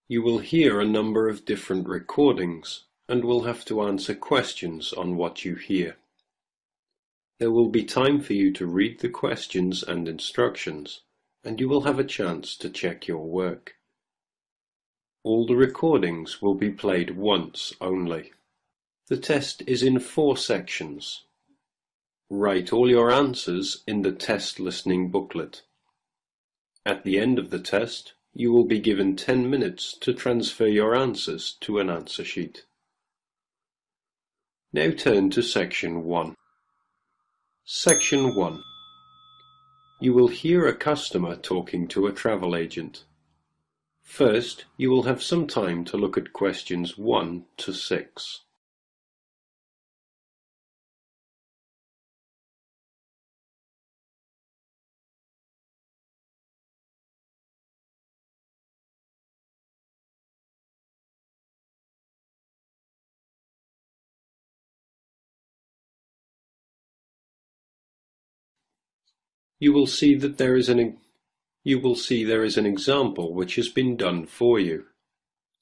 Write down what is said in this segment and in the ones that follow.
You will hear a number of different recordings and will have to answer questions on what you hear. There will be time for you to read the questions and instructions, and you will have a chance to check your work. All the recordings will be played once only. The test is in 4 sections. Write all your answers in the test listening booklet. At the end of the test, you will be given 10 minutes to transfer your answers to an answer sheet. Now turn to Section 1. Section 1. You will hear a customer talking to a travel agent. First, you will have some time to look at questions 1 to 6. You will see there is an example which has been done for you.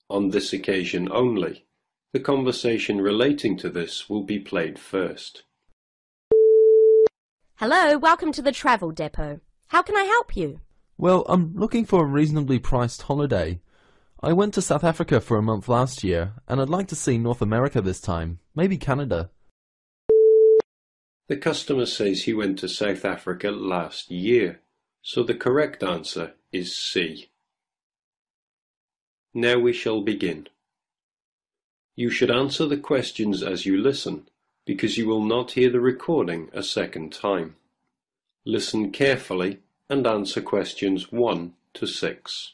On this occasion only, the conversation relating to this will be played first. Hello, welcome to the travel depot. How can I help you? Well, I'm looking for a reasonably priced holiday. I went to South Africa for a month last year, and I'd like to see North America this time, maybe Canada. The customer says he went to South Africa last year, so the correct answer is C. Now we shall begin. You should answer the questions as you listen, because you will not hear the recording a second time. Listen carefully and answer questions 1 to 6.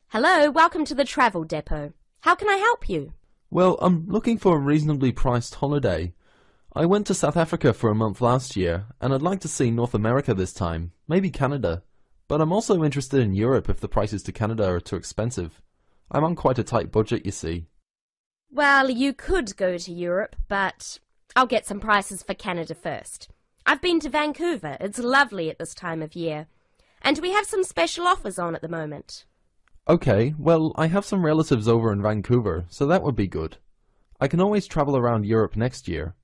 Hello, welcome to the travel depot. How can I help you? Well, I'm looking for a reasonably priced holiday. I went to South Africa for a month last year, and I'd like to see North America this time, maybe Canada. But I'm also interested in Europe if the prices to Canada are too expensive. I'm on quite a tight budget, you see. Well, you could go to Europe, but I'll get some prices for Canada first. I've been to Vancouver. It's lovely at this time of year. And we have some special offers on at the moment. Okay, well, I have some relatives over in Vancouver, so that would be good. I can always travel around Europe next year.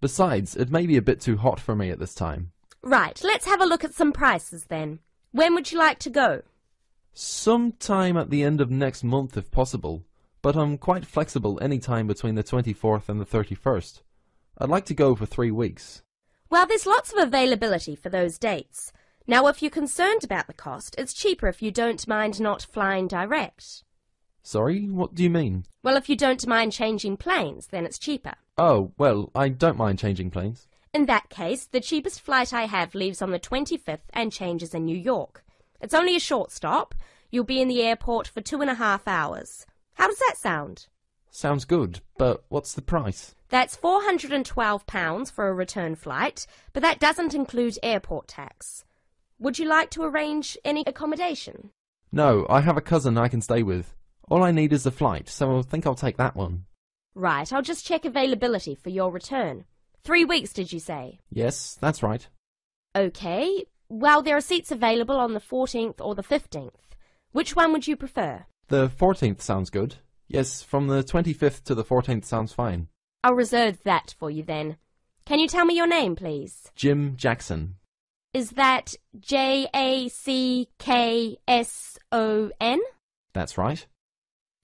Besides, it may be a bit too hot for me at this time. Right, let's have a look at some prices then. When would you like to go? Sometime at the end of next month if possible, but I'm quite flexible any time between the 24th and the 31st. I'd like to go for 3 weeks. Well, there's lots of availability for those dates. Now, if you're concerned about the cost, it's cheaper if you don't mind not flying direct. Sorry, what do you mean? Well, if you don't mind changing planes, then it's cheaper. Oh, well, I don't mind changing planes. In that case, the cheapest flight I have leaves on the 25th and changes in New York. It's only a short stop. You'll be in the airport for 2.5 hours. How does that sound? Sounds good, but what's the price? That's £412 for a return flight, but that doesn't include airport tax. Would you like to arrange any accommodation? No, I have a cousin I can stay with. All I need is a flight, so I think I'll take that one. Right, I'll just check availability for your return. 3 weeks, did you say? Yes, that's right. Okay, well, there are seats available on the 14th or the 15th. Which one would you prefer? The 14th sounds good. Yes, from the 25th to the 14th sounds fine. I'll reserve that for you then. Can you tell me your name, please? Jim Jackson. Is that Jackson? That's right.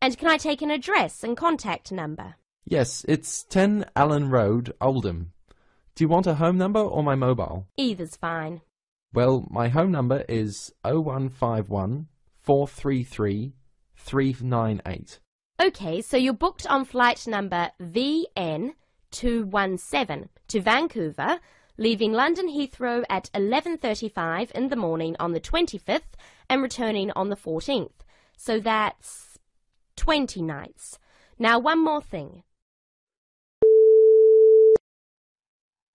And can I take an address and contact number? Yes, it's 10 Allen Road, Oldham. Do you want a home number or my mobile? Either's fine. Well, my home number is 0151 433 398. Okay, so you're booked on flight number VN217 to Vancouver, leaving London Heathrow at 11:35 in the morning on the 25th and returning on the 14th. So that's 20 nights. Now, one more thing.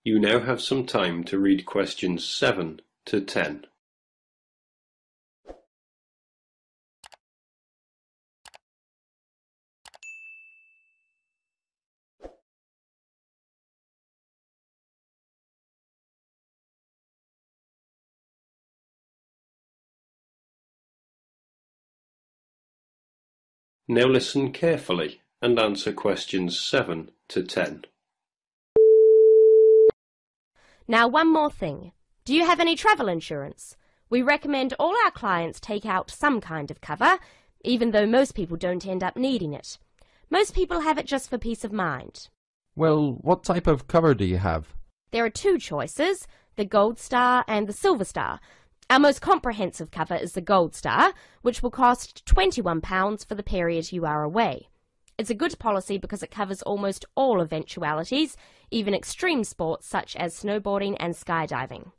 You now have some time to read questions 7 to 10. Now listen carefully and answer questions 7 to 10. Now one more thing. Do you have any travel insurance? We recommend all our clients take out some kind of cover, even though most people don't end up needing it. Most people have it just for peace of mind. Well, what type of cover do you have? There are two choices, the Gold Star and the Silver Star. Our most comprehensive cover is the Gold Star, which will cost £21 for the period you are away. It's a good policy because it covers almost all eventualities, even extreme sports such as snowboarding and skydiving.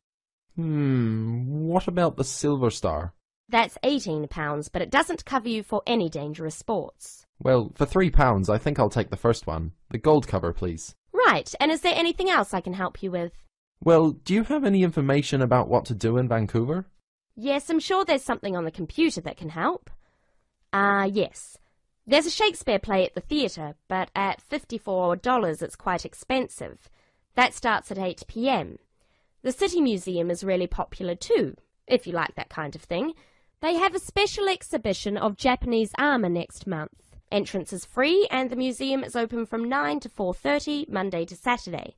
What about the Silver Star? That's £18, but it doesn't cover you for any dangerous sports. Well, for £3, I think I'll take the first one. The gold cover, please. Right, and is there anything else I can help you with? Well, do you have any information about what to do in Vancouver? Yes, I'm sure there's something on the computer that can help. Yes. There's a Shakespeare play at the theatre, but at $54 it's quite expensive. That starts at 8 p.m. The City Museum is really popular too, if you like that kind of thing. They have a special exhibition of Japanese armour next month. Entrance is free and the museum is open from 9 to 4:30, Monday to Saturday.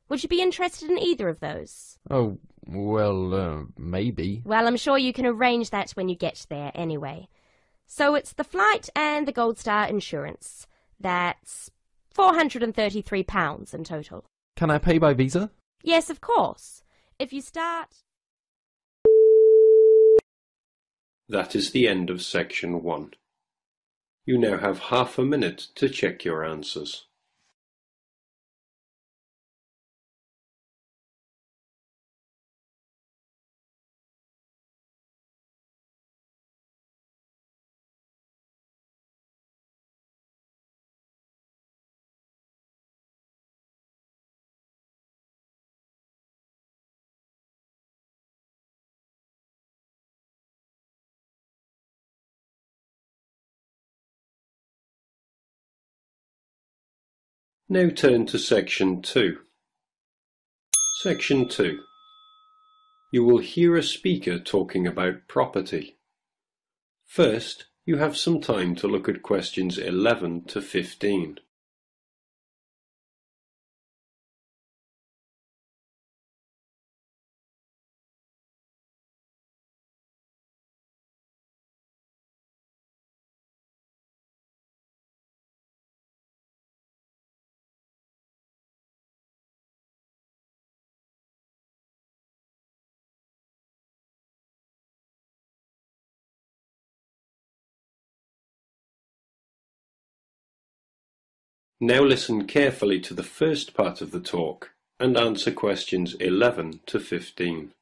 Would you be interested in either of those? Oh, well, maybe. Well, I'm sure you can arrange that when you get there anyway. So it's the flight and the Gold Star insurance. That's £433 in total. Can I pay by Visa? Yes, of course. If you start... That is the end of section 1. You now have half a minute to check your answers. Now turn to section 2. Section 2. You will hear a speaker talking about property. First, you have some time to look at questions 11 to 15. Now listen carefully to the first part of the talk and answer questions 11 to 15.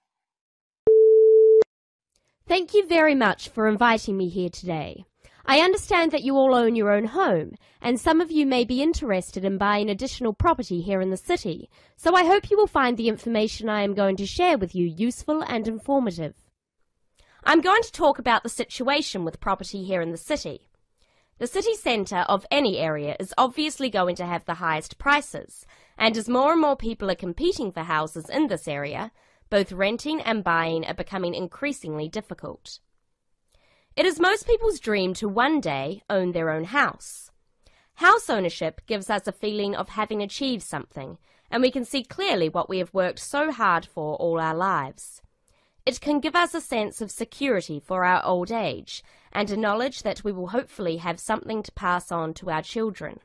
Thank you very much for inviting me here today. I understand that you all own your own home, and some of you may be interested in buying additional property here in the city, so I hope you will find the information I am going to share with you useful and informative. I'm going to talk about the situation with property here in the city. The city centre of any area is obviously going to have the highest prices, and as more and more people are competing for houses in this area, both renting and buying are becoming increasingly difficult. It is most people's dream to one day own their own house. House ownership gives us a feeling of having achieved something, and we can see clearly what we have worked so hard for all our lives. It can give us a sense of security for our old age, and a knowledge that we will hopefully have something to pass on to our children.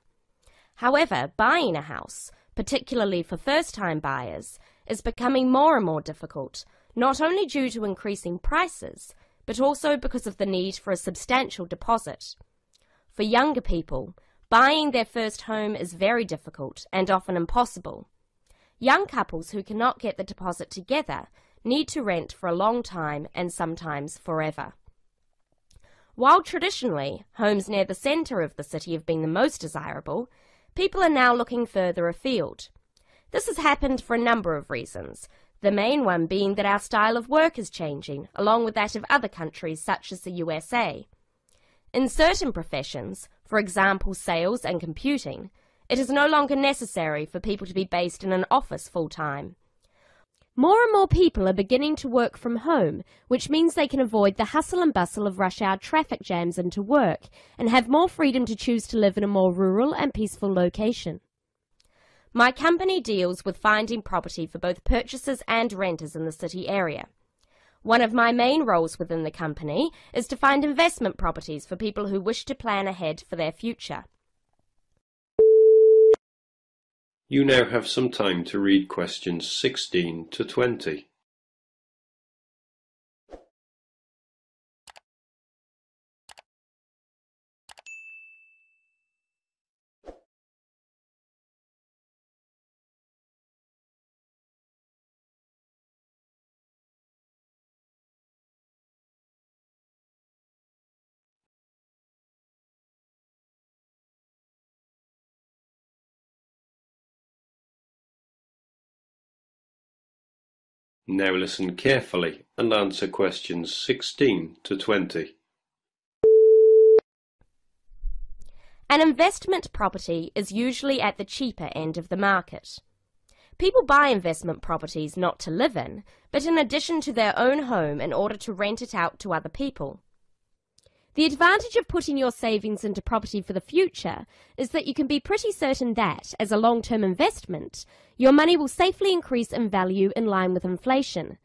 However, buying a house, particularly for first-time buyers, is becoming more and more difficult, not only due to increasing prices, but also because of the need for a substantial deposit. For younger people, buying their first home is very difficult and often impossible. Young couples who cannot get the deposit together need to rent for a long time and sometimes forever. While traditionally homes near the centre of the city have been the most desirable, people are now looking further afield. This has happened for a number of reasons, the main one being that our style of work is changing, along with that of other countries such as the USA. In certain professions, for example sales and computing, it is no longer necessary for people to be based in an office full-time. More and more people are beginning to work from home, which means they can avoid the hustle and bustle of rush hour traffic jams into work and have more freedom to choose to live in a more rural and peaceful location. My company deals with finding property for both purchasers and renters in the city area. One of my main roles within the company is to find investment properties for people who wish to plan ahead for their future. You now have some time to read questions 16 to 20. Now listen carefully and answer questions 16 to 20. An investment property is usually at the cheaper end of the market. People buy investment properties not to live in, but in addition to their own home in order to rent it out to other people. The advantage of putting your savings into property for the future is that you can be pretty certain that, as a long-term investment, your money will safely increase in value in line with inflation.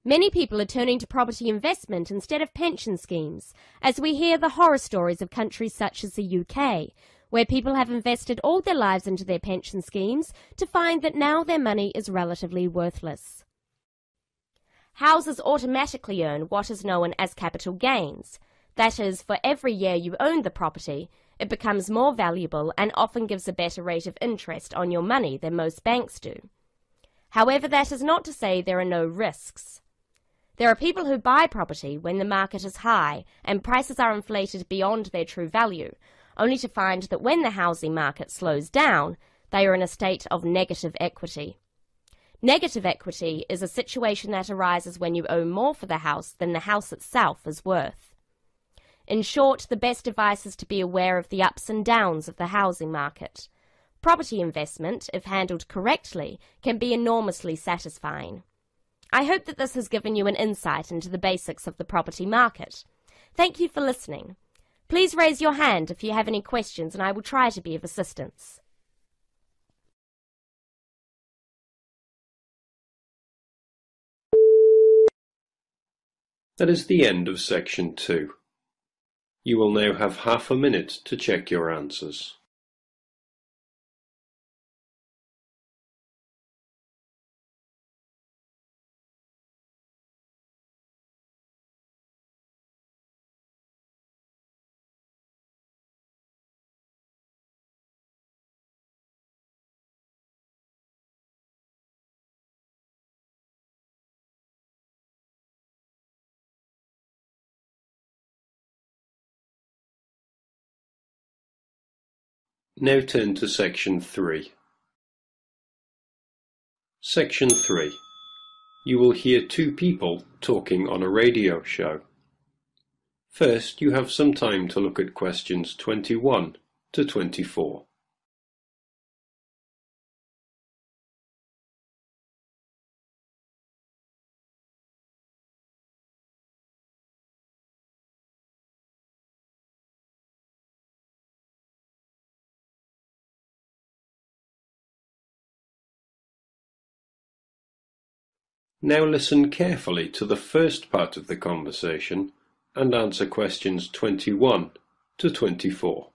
Many people are turning to property investment instead of pension schemes, as we hear the horror stories of countries such as the UK, where people have invested all their lives into their pension schemes to find that now their money is relatively worthless. Houses automatically earn what is known as capital gains. That is, for every year you own the property, it becomes more valuable and often gives a better rate of interest on your money than most banks do. However, that is not to say there are no risks. There are people who buy property when the market is high and prices are inflated beyond their true value, only to find that when the housing market slows down, they are in a state of negative equity. Negative equity is a situation that arises when you owe more for the house than the house itself is worth. In short, the best advice is to be aware of the ups and downs of the housing market. Property investment, if handled correctly, can be enormously satisfying. I hope that this has given you an insight into the basics of the property market. Thank you for listening. Please raise your hand if you have any questions and I will try to be of assistance. That is the end of section 2. You will now have half a minute to check your answers. Now turn to section 3. Section 3. You will hear two people talking on a radio show. First, you have some time to look at questions 21 to 24. Now listen carefully to the first part of the conversation and answer questions 21 to 24.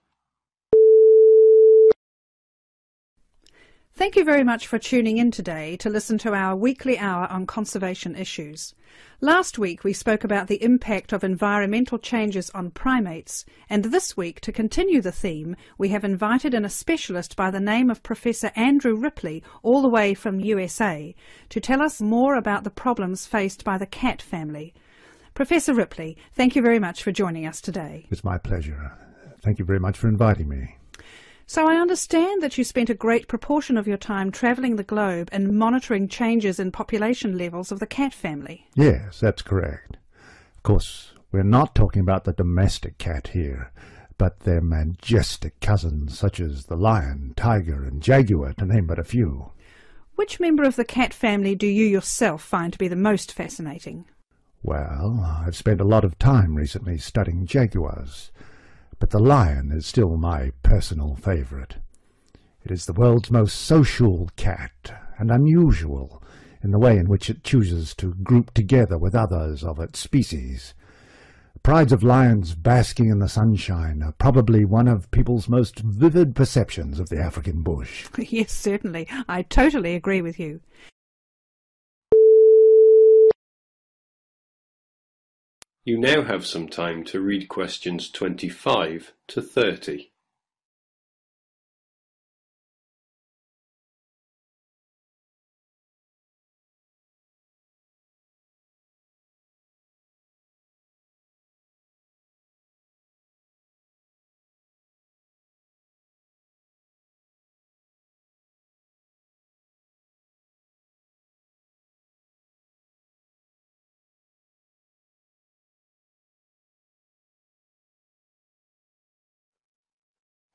Thank you very much for tuning in today to listen to our weekly hour on conservation issues. Last week we spoke about the impact of environmental changes on primates, and this week, to continue the theme, we have invited in a specialist by the name of Professor Andrew Ripley, all the way from USA, to tell us more about the problems faced by the cat family. Professor Ripley, thank you very much for joining us today. It's my pleasure. Thank you very much for inviting me. So I understand that you spent a great proportion of your time travelling the globe and monitoring changes in population levels of the cat family. Yes, that's correct. Of course, we're not talking about the domestic cat here, but their majestic cousins such as the lion, tiger and jaguar, to name but a few. Which member of the cat family do you yourself find to be the most fascinating? Well, I've spent a lot of time recently studying jaguars, but the lion is still my personal favourite. It is the world's most social cat, and unusual in the way in which it chooses to group together with others of its species. Prides of lions basking in the sunshine are probably one of people's most vivid perceptions of the African bush. Yes, certainly. I totally agree with you. You now have some time to read questions 25 to 30.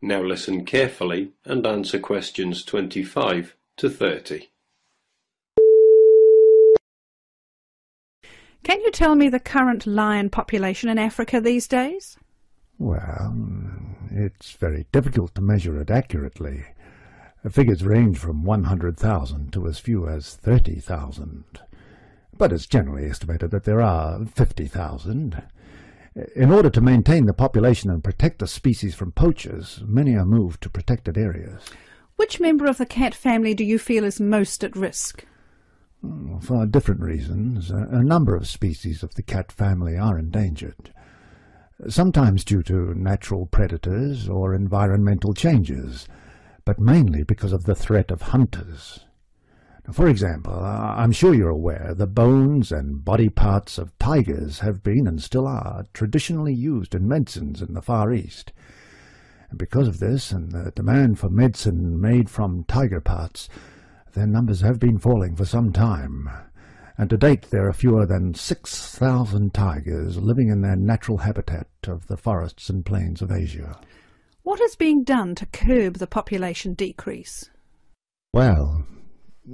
Now listen carefully and answer questions 25 to 30. Can you tell me the current lion population in Africa these days? Well, it's very difficult to measure it accurately. Figures range from 100,000 to as few as 30,000. But it's generally estimated that there are 50,000. In order to maintain the population and protect the species from poachers, many are moved to protected areas. Which member of the cat family do you feel is most at risk? For different reasons, a number of species of the cat family are endangered, sometimes due to natural predators or environmental changes, but mainly because of the threat of hunters. For example, I'm sure you're aware the bones and body parts of tigers have been and still are traditionally used in medicines in the Far East. And because of this and the demand for medicine made from tiger parts, their numbers have been falling for some time, and to date there are fewer than 6,000 tigers living in their natural habitat of the forests and plains of Asia. What is being done to curb the population decrease? Well,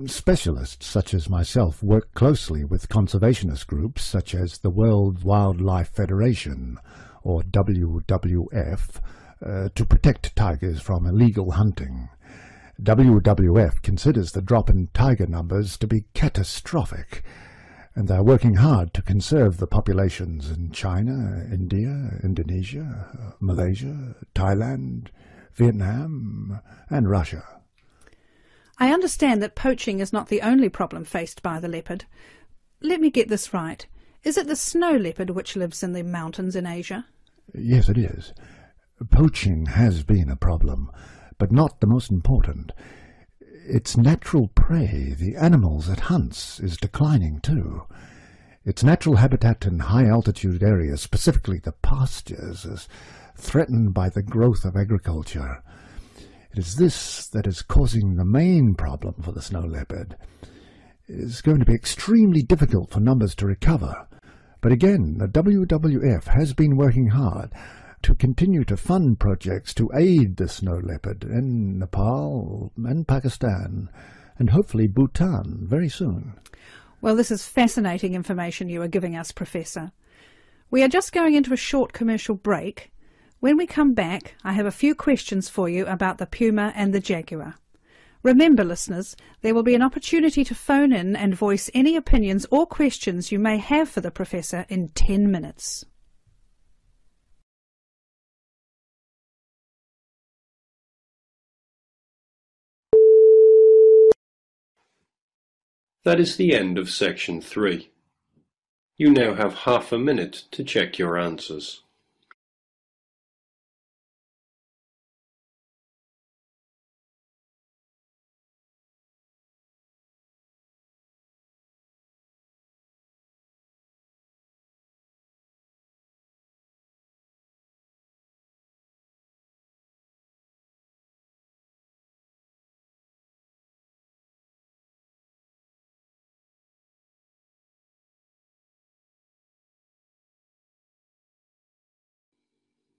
specialists such as myself work closely with conservationist groups such as the World Wildlife Federation, or WWF, to protect tigers from illegal hunting. WWF considers the drop in tiger numbers to be catastrophic, and they are working hard to conserve the populations in China, India, Indonesia, Malaysia, Thailand, Vietnam, and Russia. I understand that poaching is not the only problem faced by the leopard. Let me get this right. Is it the snow leopard which lives in the mountains in Asia? Yes, it is. Poaching has been a problem, but not the most important. Its natural prey, the animals it hunts, is declining too. Its natural habitat in high-altitude areas, specifically the pastures, is threatened by the growth of agriculture. It is this that is causing the main problem for the snow leopard. It is going to be extremely difficult for numbers to recover. But again, the WWF has been working hard to continue to fund projects to aid the snow leopard in Nepal and Pakistan, and hopefully Bhutan very soon. Well, this is fascinating information you are giving us, Professor. We are just going into a short commercial break. When we come back, I have a few questions for you about the puma and the jaguar. Remember, listeners, there will be an opportunity to phone in and voice any opinions or questions you may have for the Professor in 10 minutes. That is the end of section 3. You now have half a minute to check your answers.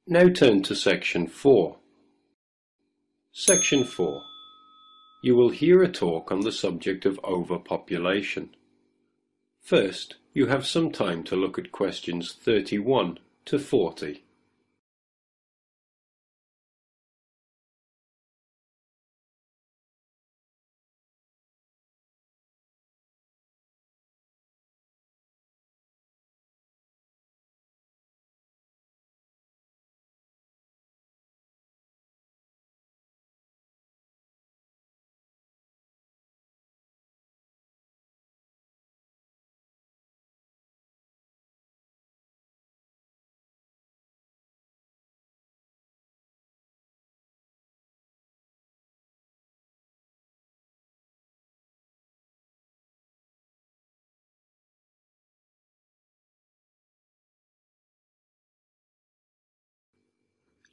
Now turn to section 4. Section 4. you will hear a talk on the subject of overpopulation. First, you have some time to look at questions 31 to 40.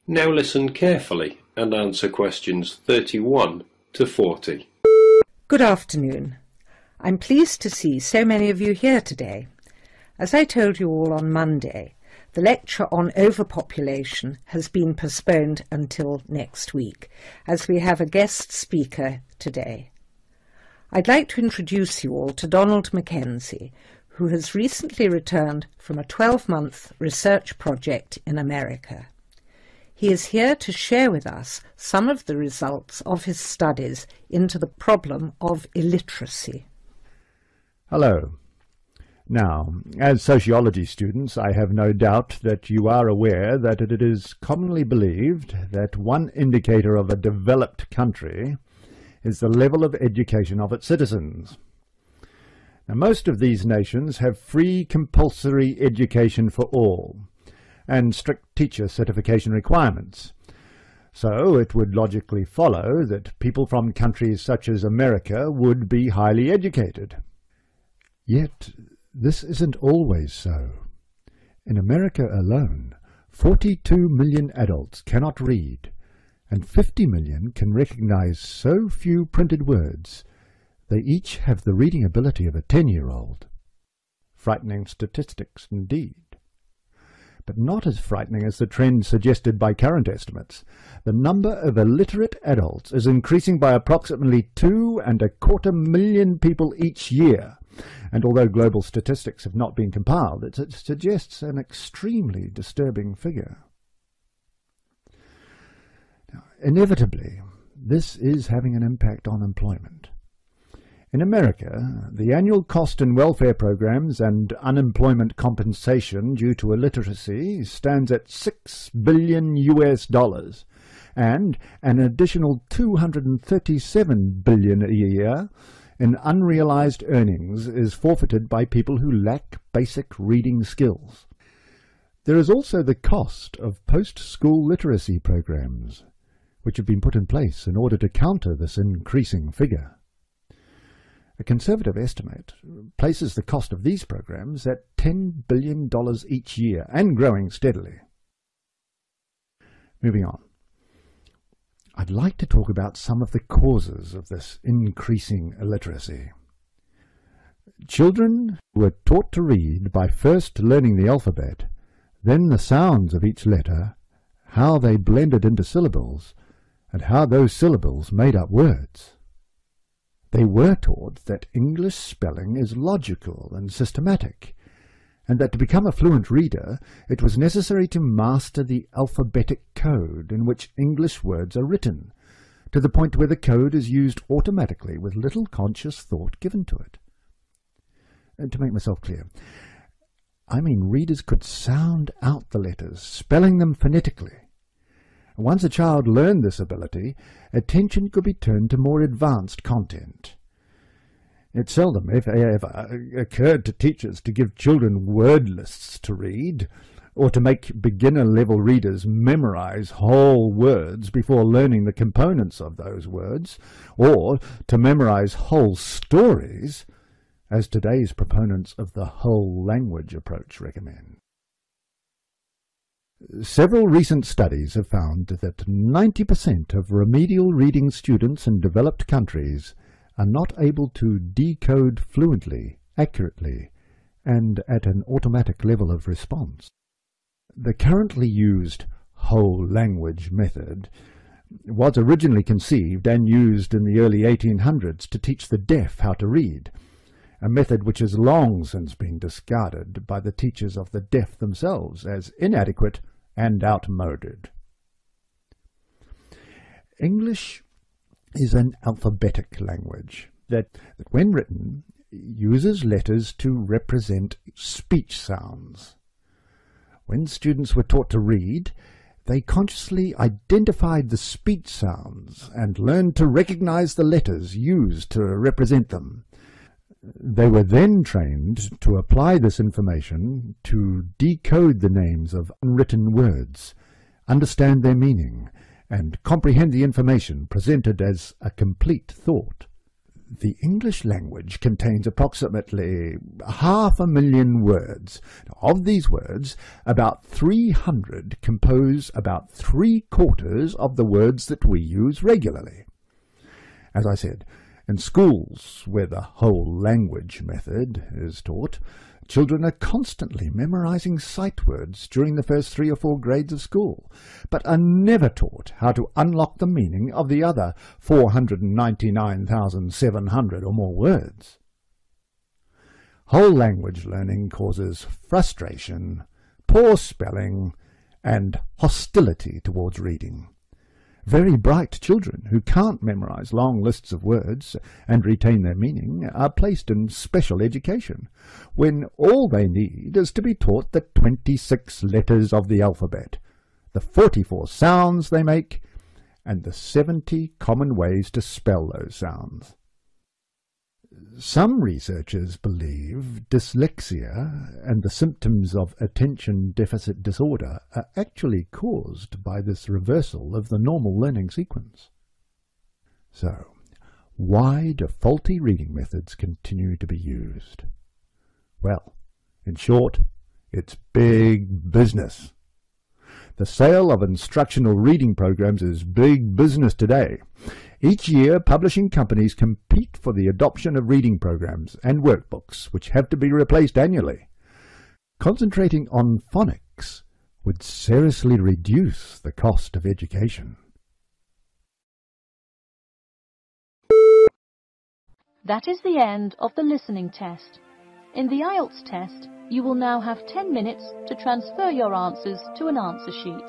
Now listen carefully and answer questions 31 to 40. Good afternoon. I'm pleased to see so many of you here today. As I told you all on Monday, the lecture on overpopulation has been postponed until next week, as we have a guest speaker today. I'd like to introduce you all to Donald Mackenzie, who has recently returned from a 12-month research project in America. He is here to share with us some of the results of his studies into the problem of illiteracy. Hello. Now, as sociology students, I have no doubt that you are aware that it is commonly believed that one indicator of a developed country is the level of education of its citizens. Now, most of these nations have free compulsory education for all, and strict teacher certification requirements. So it would logically follow that people from countries such as America would be highly educated. Yet this isn't always so. In America alone, 42 million adults cannot read, and 50 million can recognize so few printed words they each have the reading ability of a 10-year-old. Frightening statistics indeed. But not as frightening as the trend suggested by current estimates. The number of illiterate adults is increasing by approximately 2.25 million people each year, and although global statistics have not been compiled, it suggests an extremely disturbing figure. Now, inevitably, this is having an impact on employment. In America, the annual cost in welfare programs and unemployment compensation due to illiteracy stands at $6 billion and an additional $237 billion a year in unrealized earnings is forfeited by people who lack basic reading skills. There is also the cost of post-school literacy programs, which have been put in place in order to counter this increasing figure. A conservative estimate places the cost of these programs at $10 billion each year and growing steadily. Moving on. I'd like to talk about some of the causes of this increasing illiteracy. Children were taught to read by first learning the alphabet, then the sounds of each letter, how they blended into syllables, and how those syllables made up words. They were taught that English spelling is logical and systematic, and that to become a fluent reader it was necessary to master the alphabetic code in which English words are written, to the point where the code is used automatically with little conscious thought given to it. And to make myself clear, I mean readers could sound out the letters, spelling them phonetically. Once a child learned this ability, attention could be turned to more advanced content. It seldom, if ever, occurred to teachers to give children word lists to read, or to make beginner-level readers memorize whole words before learning the components of those words, or to memorize whole stories, as today's proponents of the whole language approach recommend. Several recent studies have found that 90% of remedial reading students in developed countries are not able to decode fluently, accurately, and at an automatic level of response. The currently used whole language method was originally conceived and used in the early 1800s to teach the deaf how to read, a method which has long since been discarded by the teachers of the deaf themselves as inadequate and outmoded. English is an alphabetic language that when written, uses letters to represent speech sounds. When students were taught to read, they consciously identified the speech sounds and learned to recognize the letters used to represent them. They were then trained to apply this information to decode the names of unwritten words, understand their meaning, and comprehend the information presented as a complete thought. The English language contains approximately 500,000 words. Of these words, about 300 compose about 3/4 of the words that we use regularly. As I said, in schools where the whole language method is taught, children are constantly memorizing sight words during the first 3 or 4 grades of school, but are never taught how to unlock the meaning of the other 499,700 or more words. Whole language learning causes frustration, poor spelling, and hostility towards reading. Very bright children who can't memorize long lists of words and retain their meaning are placed in special education, when all they need is to be taught the 26 letters of the alphabet, the 44 sounds they make, and the 70 common ways to spell those sounds. Some researchers believe dyslexia and the symptoms of attention deficit disorder are actually caused by this reversal of the normal learning sequence. So, why do faulty reading methods continue to be used? Well, in short, it's big business. The sale of instructional reading programs is big business today. Each year, publishing companies compete for the adoption of reading programs and workbooks, which have to be replaced annually. Concentrating on phonics would seriously reduce the cost of education. That is the end of the listening test. In the IELTS test, you will now have 10 minutes to transfer your answers to an answer sheet.